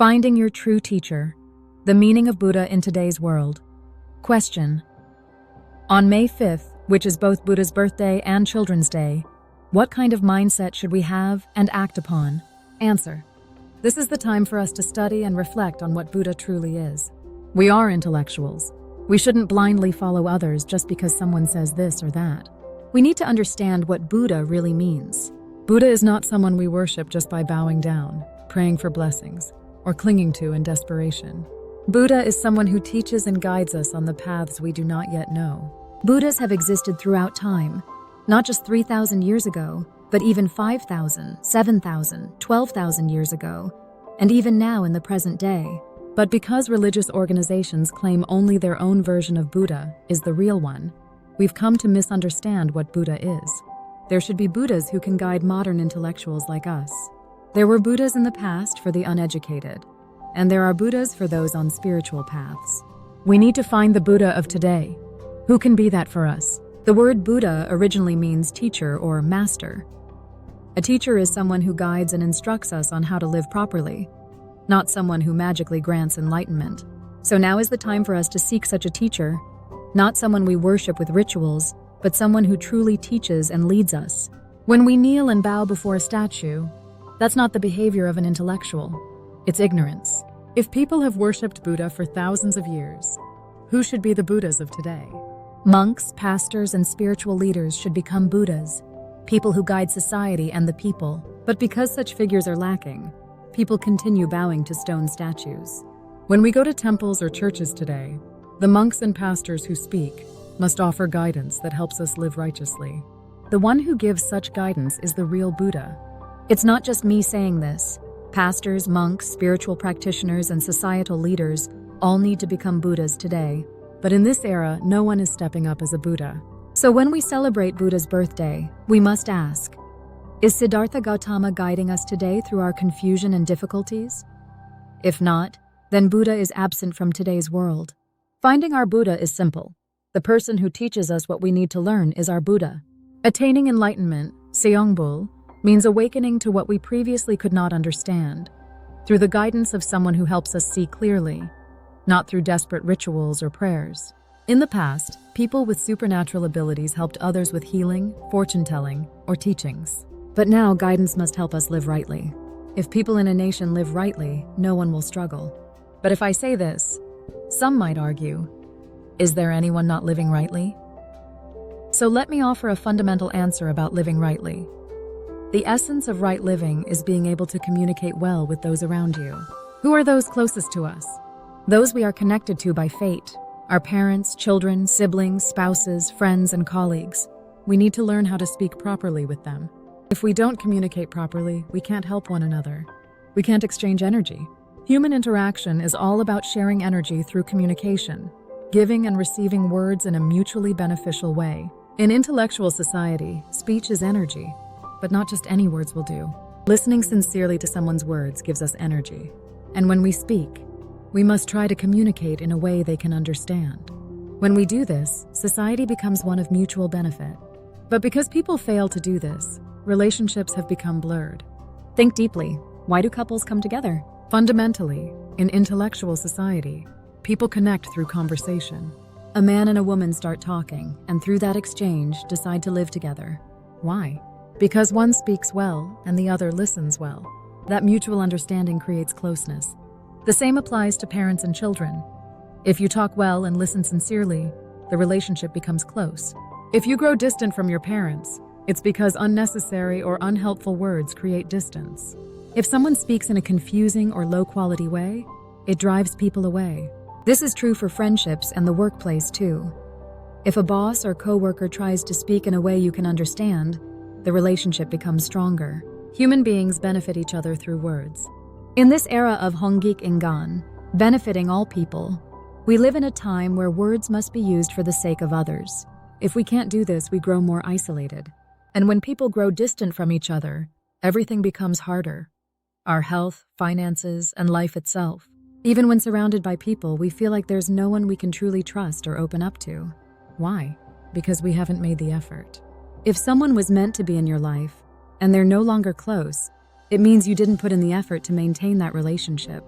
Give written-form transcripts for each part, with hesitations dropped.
Finding your true teacher. The meaning of Buddha in today's world. Question. On May 5th, which is both Buddha's birthday and Children's Day, what kind of mindset should we have and act upon? Answer. This is the time for us to study and reflect on what Buddha truly is. We are intellectuals. We shouldn't blindly follow others just because someone says this or that. We need to understand what Buddha really means. Buddha is not someone we worship just by bowing down, praying for blessings, or clinging to in desperation. Buddha is someone who teaches and guides us on the paths we do not yet know. Buddhas have existed throughout time, not just 3,000 years ago, but even 5,000, 7,000, 12,000 years ago, and even now in the present day. But because religious organizations claim only their own version of Buddha is the real one, we've come to misunderstand what Buddha is. There should be Buddhas who can guide modern intellectuals like us. There were Buddhas in the past for the uneducated, and there are Buddhas for those on spiritual paths. We need to find the Buddha of today. Who can be that for us? The word Buddha originally means teacher or master. A teacher is someone who guides and instructs us on how to live properly, not someone who magically grants enlightenment. So now is the time for us to seek such a teacher, not someone we worship with rituals, but someone who truly teaches and leads us. When we kneel and bow before a statue, that's not the behavior of an intellectual. It's ignorance. If people have worshipped Buddha for thousands of years, who should be the Buddhas of today? Monks, pastors, and spiritual leaders should become Buddhas, people who guide society and the people. But because such figures are lacking, people continue bowing to stone statues. When we go to temples or churches today, the monks and pastors who speak must offer guidance that helps us live righteously. The one who gives such guidance is the real Buddha. It's not just me saying this. Pastors, monks, spiritual practitioners, and societal leaders all need to become Buddhas today. But in this era, no one is stepping up as a Buddha. So when we celebrate Buddha's birthday, we must ask, is Siddhartha Gautama guiding us today through our confusion and difficulties? If not, then Buddha is absent from today's world. Finding our Buddha is simple. The person who teaches us what we need to learn is our Buddha. Attaining enlightenment, Seongbul, means awakening to what we previously could not understand, through the guidance of someone who helps us see clearly, not through desperate rituals or prayers. In the past, people with supernatural abilities helped others with healing, fortune-telling, or teachings. But now guidance must help us live rightly. If people in a nation live rightly, no one will struggle. But if I say this, some might argue, is there anyone not living rightly? So let me offer a fundamental answer about living rightly. The essence of right living is being able to communicate well with those around you. Who are those closest to us? Those we are connected to by fate. Our parents, children, siblings, spouses, friends, and colleagues. We need to learn how to speak properly with them. If we don't communicate properly, we can't help one another. We can't exchange energy. Human interaction is all about sharing energy through communication, giving and receiving words in a mutually beneficial way. In intellectual society, speech is energy. But not just any words will do. Listening sincerely to someone's words gives us energy. And when we speak, we must try to communicate in a way they can understand. When we do this, society becomes one of mutual benefit. But because people fail to do this, relationships have become blurred. Think deeply. Why do couples come together? Fundamentally, in intellectual society, people connect through conversation. A man and a woman start talking, and through that exchange, decide to live together. Why? Because one speaks well and the other listens well. That mutual understanding creates closeness. The same applies to parents and children. If you talk well and listen sincerely, the relationship becomes close. If you grow distant from your parents, it's because unnecessary or unhelpful words create distance. If someone speaks in a confusing or low-quality way, it drives people away. This is true for friendships and the workplace too. If a boss or coworker tries to speak in a way you can understand, the relationship becomes stronger. Human beings benefit each other through words. In this era of Honggik Ingan, benefiting all people, we live in a time where words must be used for the sake of others. If we can't do this, we grow more isolated. And when people grow distant from each other, everything becomes harder. Our health, finances, and life itself. Even when surrounded by people, we feel like there's no one we can truly trust or open up to. Why? Because we haven't made the effort. If someone was meant to be in your life, and they're no longer close, it means you didn't put in the effort to maintain that relationship.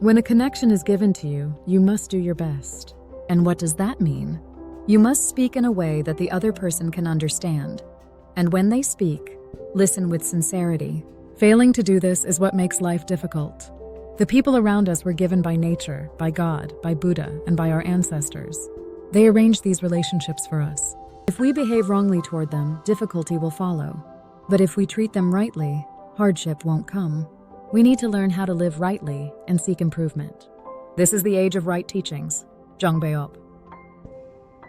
When a connection is given to you, you must do your best. And what does that mean? You must speak in a way that the other person can understand. And when they speak, listen with sincerity. Failing to do this is what makes life difficult. The people around us were given by nature, by God, by Buddha, and by our ancestors. They arranged these relationships for us. If we behave wrongly toward them, difficulty will follow. But if we treat them rightly, hardship won't come. We need to learn how to live rightly and seek improvement. This is the age of right teachings. GONG.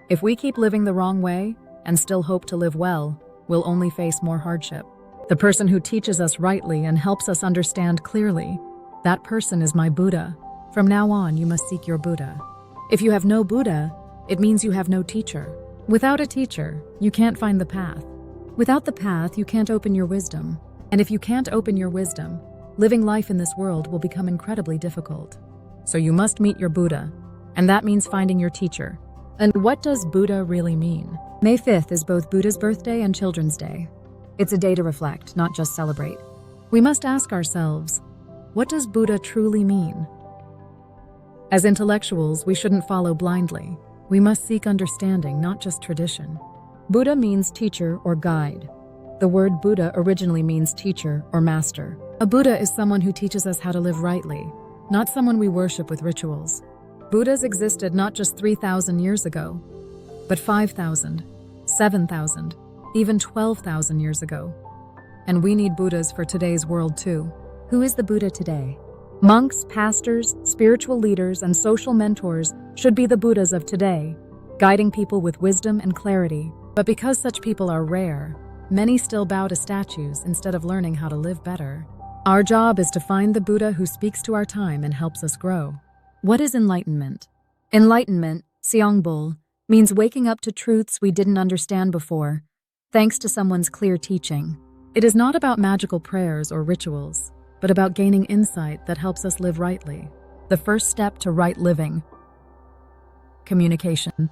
If we keep living the wrong way and still hope to live well, we'll only face more hardship. The person who teaches us rightly and helps us understand clearly, that person is my Buddha. From now on, you must seek your Buddha. If you have no Buddha, it means you have no teacher. Without a teacher, you can't find the path. Without the path, you can't open your wisdom. And if you can't open your wisdom, living life in this world will become incredibly difficult. So you must meet your Buddha, and that means finding your teacher. And what does Buddha really mean? May 5th is both Buddha's birthday and Children's Day. It's a day to reflect, not just celebrate. We must ask ourselves, what does Buddha truly mean? As intellectuals, we shouldn't follow blindly. We must seek understanding, not just tradition. Buddha means teacher or guide. The word Buddha originally means teacher or master. A Buddha is someone who teaches us how to live rightly, not someone we worship with rituals. Buddhas existed not just 3,000 years ago, but 5,000, 7,000, even 12,000 years ago. And we need Buddhas for today's world too. Who is the Buddha today? Monks, pastors, spiritual leaders, and social mentors should be the Buddhas of today, guiding people with wisdom and clarity. But because such people are rare, many still bow to statues instead of learning how to live better. Our job is to find the Buddha who speaks to our time and helps us grow. What is enlightenment? Enlightenment, CHEON, means waking up to truths we didn't understand before, thanks to someone's clear teaching. It is not about magical prayers or rituals, but about gaining insight that helps us live rightly. The first step to right living. Communication.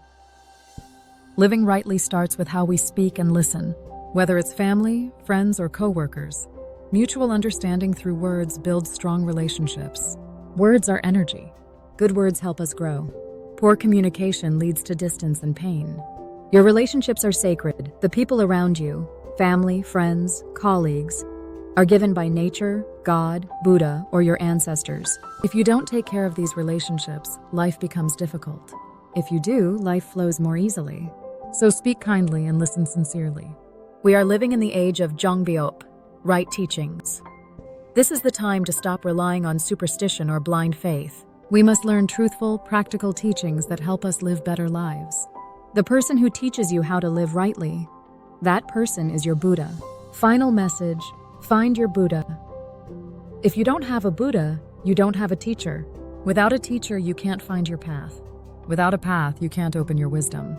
Living rightly starts with how we speak and listen, whether it's family, friends, or coworkers. Mutual understanding through words builds strong relationships. Words are energy. Good words help us grow. Poor communication leads to distance and pain. Your relationships are sacred. The people around you, family, friends, colleagues, are given by nature, God, Buddha, or your ancestors. If you don't take care of these relationships, life becomes difficult. If you do, life flows more easily. So speak kindly and listen sincerely. We are living in the age of GONG, right teachings. This is the time to stop relying on superstition or blind faith. We must learn truthful, practical teachings that help us live better lives. The person who teaches you how to live rightly, that person is your Buddha. Final message, find your Buddha. If you don't have a Buddha, you don't have a teacher. Without a teacher, you can't find your path. Without a path, you can't open your wisdom.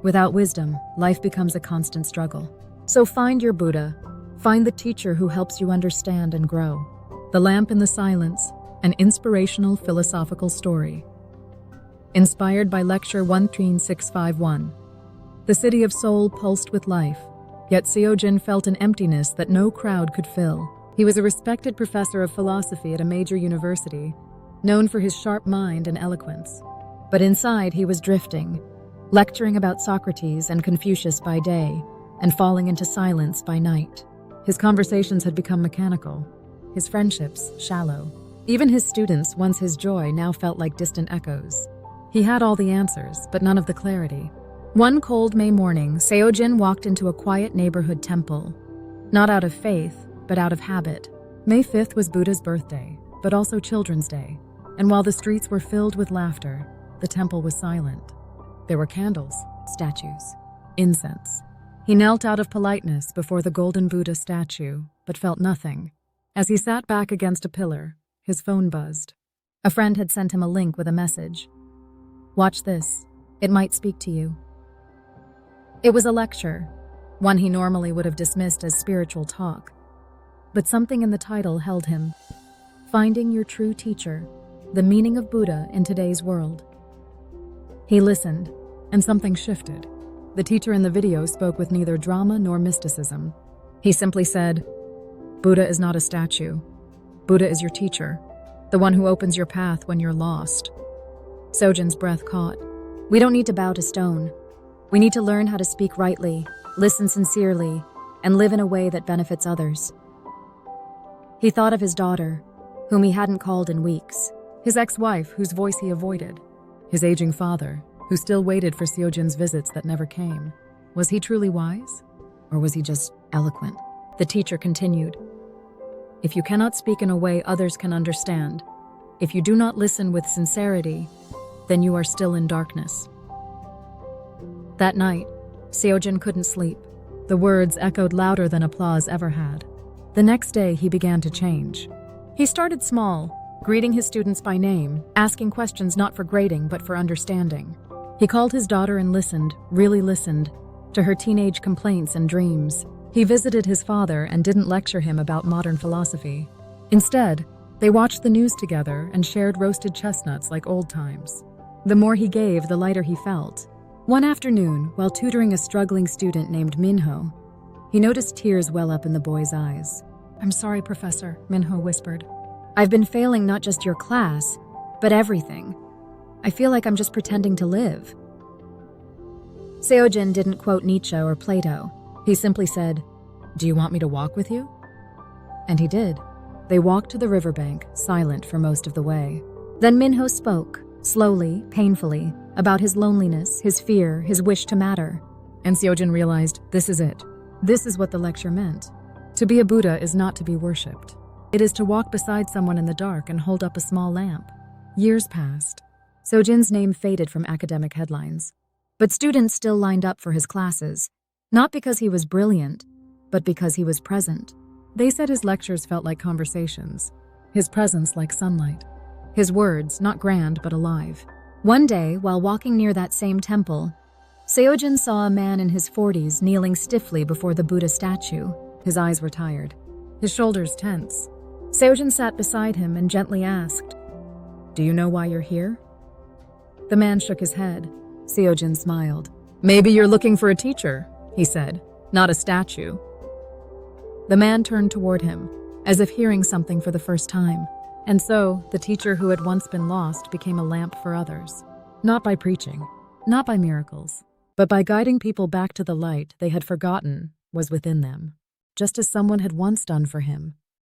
Without wisdom, life becomes a constant struggle. So find your Buddha. Find the teacher who helps you understand and grow. The Lamp in the Silence, an inspirational philosophical story. Inspired by Lecture 13651. The city of Seoul pulsed with life, yet CHEON felt an emptiness that no crowd could fill. He was a respected professor of philosophy at a major university, known for his sharp mind and eloquence. But inside he was drifting, lecturing about Socrates and Confucius by day, and falling into silence by night. His conversations had become mechanical, his friendships shallow. Even his students, once his joy, now felt like distant echoes. He had all the answers, but none of the clarity. One cold May morning, CHEON walked into a quiet neighborhood temple. Not out of faith, but out of habit. May 5th was Buddha's birthday, but also Children's Day. And while the streets were filled with laughter, the temple was silent. There were candles, statues, incense. He knelt out of politeness before the golden Buddha statue, but felt nothing. As he sat back against a pillar, his phone buzzed. A friend had sent him a link with a message. Watch this. It might speak to you. It was a lecture, one he normally would have dismissed as spiritual talk. But something in the title held him. Finding Your True Teacher, the Meaning of Buddha in Today's World. He listened, and something shifted. The teacher in the video spoke with neither drama nor mysticism. He simply said, Buddha is not a statue. Buddha is your teacher. the one who opens your path when you're lost. Sojin's breath caught. We don't need to bow to stone. We need to learn how to speak rightly, listen sincerely, and live in a way that benefits others. He thought of his daughter, whom he hadn't called in weeks, his ex-wife, whose voice he avoided, his aging father, who still waited for Seojin's visits that never came. Was he truly wise? Or was he just eloquent? The teacher continued. If you cannot speak in a way others can understand, if you do not listen with sincerity, then you are still in darkness. That night, Seojin couldn't sleep. The words echoed louder than applause ever had. The next day, he began to change. He started small, greeting his students by name, asking questions not for grading but for understanding. He called his daughter and listened, really listened, to her teenage complaints and dreams. He visited his father and didn't lecture him about modern philosophy. Instead, they watched the news together and shared roasted chestnuts like old times. The more he gave, the lighter he felt. One afternoon, while tutoring a struggling student named Minho, he noticed tears well up in the boy's eyes. "I'm sorry, Professor," Minho whispered. "I've been failing not just your class, but everything. I feel like I'm just pretending to live." Seojin didn't quote Nietzsche or Plato. He simply said, "Do you want me to walk with you?" And he did. They walked to the riverbank, silent for most of the way. Then Minho spoke, slowly, painfully, about his loneliness, his fear, his wish to matter. And Seojin realized, this is it. This is what the lecture meant. To be a Buddha is not to be worshipped. It is to walk beside someone in the dark and hold up a small lamp. Years passed. Seojin's name faded from academic headlines. But students still lined up for his classes, not because he was brilliant, but because he was present. They said his lectures felt like conversations, his presence like sunlight, his words not grand but alive. One day, while walking near that same temple, Seojin saw a man in his 40s kneeling stiffly before the Buddha statue. His eyes were tired, his shoulders tense. Seojin sat beside him and gently asked, "Do you know why you're here?" The man shook his head. Seojin smiled. "Maybe you're looking for a teacher," he said, "not a statue." The man turned toward him, as if hearing something for the first time. And so, the teacher who had once been lost became a lamp for others. Not by preaching, not by miracles, but by guiding people back to the light they had forgotten was within them, just as someone had once done for him.